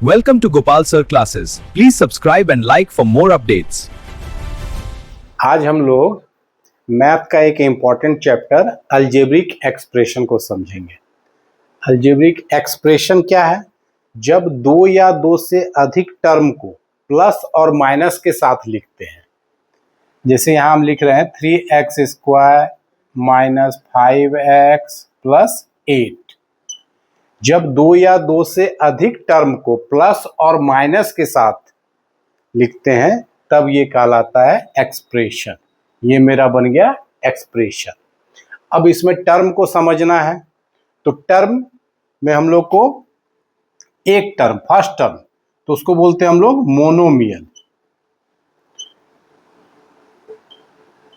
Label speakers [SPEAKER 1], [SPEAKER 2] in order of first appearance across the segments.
[SPEAKER 1] Welcome to Gopal Sir Classes. Please subscribe and like for more updates.
[SPEAKER 2] आज हम लोग math का एक इम्पॉर्टेंट चैप्टर अलजेब्रिक एक्सप्रेशन को समझेंगे। अलजेब्रिक एक्सप्रेशन क्या है? जब दो या दो से अधिक टर्म को प्लस और माइनस के साथ लिखते हैं। जैसे यहाँ हम लिख रहे हैं 3x² माइनस 5x प्लस 8। जब दो या दो से अधिक टर्म को प्लस और माइनस के साथ लिखते हैं तब ये कहलाता है एक्सप्रेशन। ये मेरा बन गया एक्सप्रेशन। अब इसमें टर्म को समझना है तो टर्म में हम लोग को एक टर्म, फर्स्ट टर्म, तो उसको बोलते हैं हम लोग मोनोमियल।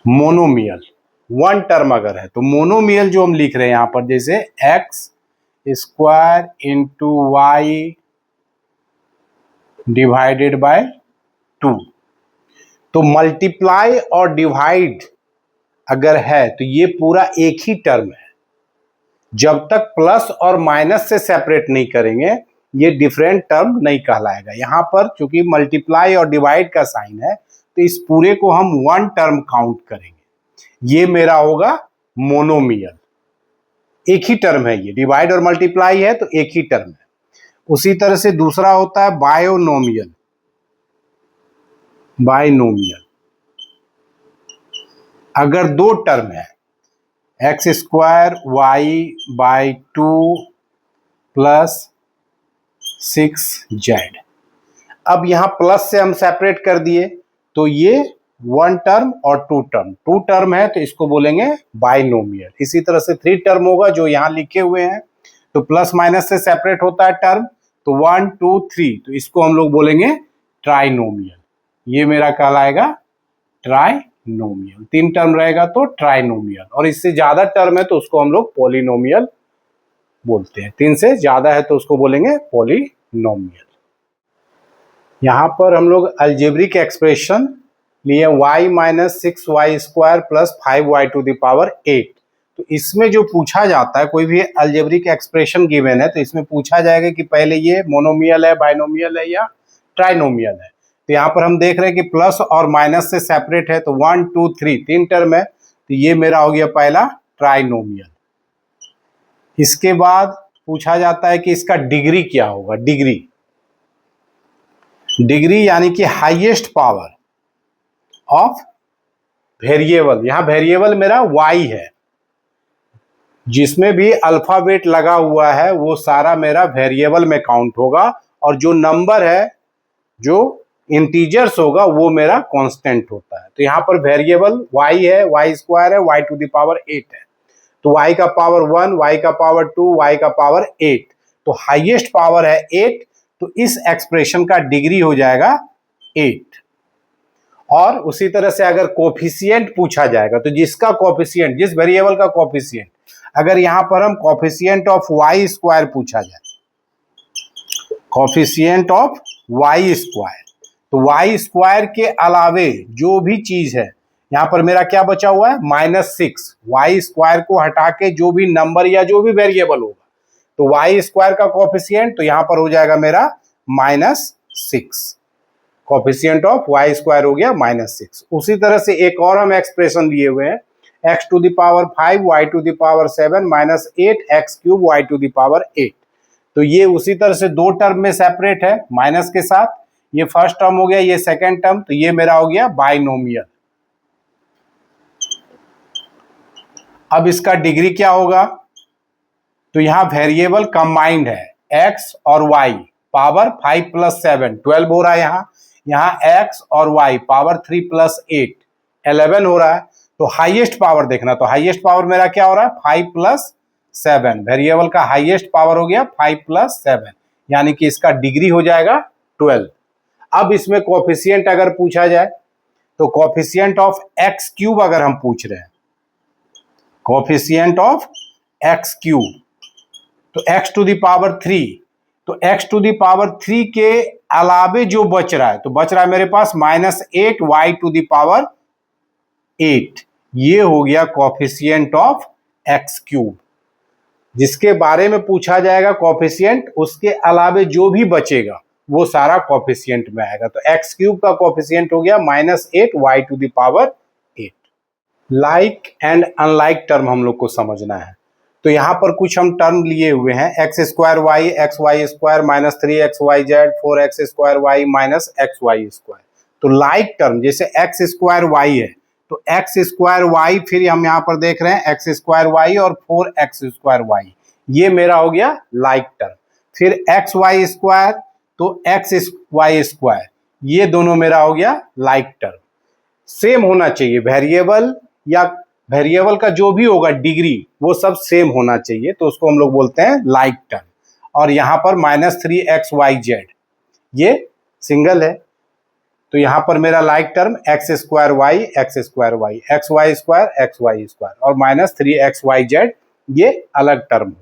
[SPEAKER 2] मोनोमियल वन टर्म अगर है तो मोनोमियल जो हम लिख रहे हैं यहां पर, जैसे x square into y divided by 2। तो मल्टीप्लाई और डिवाइड अगर है तो ये पूरा एक ही टर्म है। जब तक प्लस और माइनस से सेपरेट नहीं करेंगे ये डिफरेंट टर्म नहीं कहलाएगा। यहां पर चूंकि मल्टीप्लाई और डिवाइड का साइन है तो इस पूरे को हम वन टर्म काउंट करेंगे। ये मेरा होगा मोनोमियल। एक ही टर्म है, ये डिवाइड और मल्टीप्लाई है तो एक ही टर्म है। उसी तरह से दूसरा होता है बायोनोमियल। बायनोमियल अगर दो टर्म है, x² y/2 प्लस 6z। अब यहां प्लस से हम सेपरेट कर दिए तो ये वन टर्म और टू टर्म है तो इसको बोलेंगे बाइनोमियल। इसी तरह से थ्री टर्म होगा जो यहां लिखे हुए हैं तो प्लस माइनस से सेपरेट होता है टर्म, तो 1 2 3, तो इसको हम लोग बोलेंगे ट्राइनोमियल। ये मेरा कहलाएगा ट्राइनोमियल। तीन टर्म रहेगा तो ट्राइनोमियल, और इससे ज्यादा टर्म है तो उसको हम लोग पॉलिनोमियल बोलते हैं। तीन से ज्यादा है तो उसको बोलेंगे पॉलिनोमियल। यहां पर हम लोग अलजेब्रिक एक्सप्रेशन लिए y minus 6y² plus 5y⁸। तो इसमें जो पूछा जाता है, कोई भी अलजेब्रिक एक्सप्रेशन गिवन है तो इसमें पूछा जाएगा कि पहले ये मोनोमियल है, बाइनोमियल है या ट्राइनोमियल है। तो यहाँ पर हम देख रहे हैं कि प्लस और माइनस से सेपरेट है तो 1 2 3 तीन टर्म है तो ये मेरा हो गया पहला ट्राइनोमियल। इसके बाद पूछा जाता है कि इसका डिग्री क्या होगा। डिग्री यानी कि हाईएस्ट पावर ऑफ वेरिएबल। यहां वेरिएबल मेरा y है, जिसमें भी अल्फाबेट लगा हुआ है वो सारा मेरा वेरिएबल में काउंट होगा, और जो नंबर है, जो इंटीजर्स होगा वो मेरा कांस्टेंट होता है। तो यहाँ पर वेरिएबल y है, y² है, y⁸ है। तो y का पावर 1, y का पावर 2, y का पावर 8, तो हाईएस्ट पावर है 8, तो इस एक्सप्रेशन का डिग्री हो जाएगा 8। और उसी तरह से अगर कोफिशिएंट पूछा जाएगा तो जिसका कोफिशिएंट, जिस वेरिएबल का कोफिशिएंट, अगर यहां पर हम कोफिशिएंट ऑफ y² पूछा जाए, कोफिशिएंट ऑफ y², तो y² के अलावे जो भी चीज है, यहां पर मेरा क्या बचा हुआ है -6। y² को हटा के जो भी नंबर या जो भी वेरिएबल होगा तो y² का कोफिशिएंट तो यहां पर हो जाएगा मेरा -6। कोफिशिएंट ऑफ y² हो गया -6। उसी तरह से एक और हम एक्सप्रेशन दिए हुए हैं, x⁵ y⁷ minus 8x³ y⁸। तो ये उसी तरह से दो टर्म में सेपरेट है माइनस के साथ। ये फर्स्ट टर्म हो गया, ये सेकेंड टर्म, तो ये मेरा हो गया बाइनोमियल। अब इसका डिग्री क्या होगा, तो यहां वेरिएबल कंबाइंड है x और y, पावर 5 + 7 12 हो रहा है। यहाँ x और y पावर 3 + 8 11 हो रहा है। तो हाईएस्ट पावर देखना, तो हाईएस्ट पावर मेरा क्या हो रहा है 5 + 7। वेरिएबल का हाईएस्ट पावर हो गया 5 + 7, यानी कि इसका डिग्री हो जाएगा 12। अब इसमें कोफिशिएंट अगर पूछा जाए तो कोफिशिएंट ऑफ x³ अगर हम पूछ रहे हैं, कोफिशिएंट ऑफ x³ तो x⁻3, तो x⁻3 के अलावे जो बच रहा है, तो बच रहा है मेरे पास -8 y⁸। ये हो गया कोफिशिएंट ऑफ x³। जिसके बारे में पूछा जाएगा कोफिशिएंट, उसके अलावे जो भी बचेगा वो सारा कॉफिशिएंट में आएगा। तो एक्स क्यूब का कॉफिशिएंट हो गया -8 y to the power 8। Like and unlike term हम लोग को समझना है। तो यहाँ पर कुछ हम टर्म लिए हुए हैं, x square y x y square -3xyz 4x² y -xy²। तो लाइक टर्म जैसे एक्स स्क्वायर वाई है तो एक्स स्क्वायर वाई, फिर हम यहाँ पर देख रहे हैं एक्स स्क्वायर वाई और 4x² वाई, ये मेरा हो गया लाइक टर्म। फिर एक्स वाई स्क्वायर तो x² ये दोनों मेरा हो गया लाइक टर्म। सेम होना चाहिए, वेरिएबल या वेरिएबल का जो भी होगा डिग्री वो सब सेम होना चाहिए, तो उसको हम लोग बोलते हैं लाइक टर्म। और यहाँ पर -3xyz ये सिंगल है, तो यहाँ पर मेरा like term x² Y xy² xy² और -3xyz ये अलग टर्म।